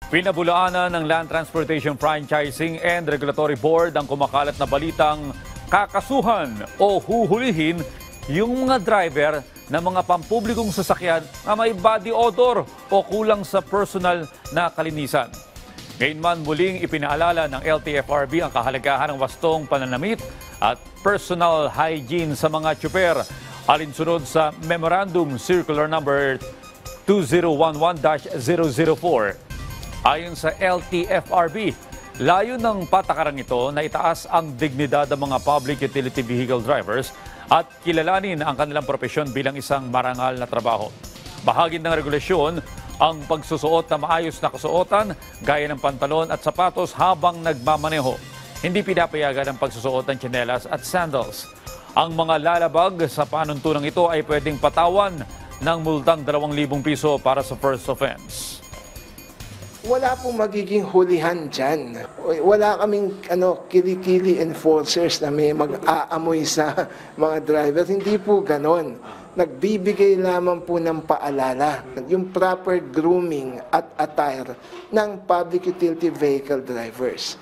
Pinabulaanan ng Land Transportation Franchising and Regulatory Board ang kumakalat na balitang kakasuhan o huhulihin yung mga driver ng mga pampublikong sasakyan na may body odor o kulang sa personal na kalinisan. Gayunman muling ipinaalala ng LTFRB ang kahalagahan ng wastong pananamit at personal hygiene sa mga tsuper alinsunod sa Memorandum Circular Number 2011-004. Ayon sa LTFRB, layo ng patakaran ito na itaas ang dignidad ng mga public utility vehicle drivers at kilalanin ang kanilang propesyon bilang isang marangal na trabaho. Bahagi ng regulasyon ang pagsusuot na maayos na kasuotan gaya ng pantalon at sapatos habang nagmamaneho. Hindi pinapayagan ang pagsusuot ng tsinelas at sandals. Ang mga lalabag sa panuntunang ito ay pwedeng patawan ng multang 2,000 piso para sa first offense. Wala pong magiging hulihan dyan. Wala kaming kilikili enforcers na may mag-aamoy sa mga driver. Hindi po ganon. Nagbibigay lamang po ng paalala, yung proper grooming at attire ng public utility vehicle drivers.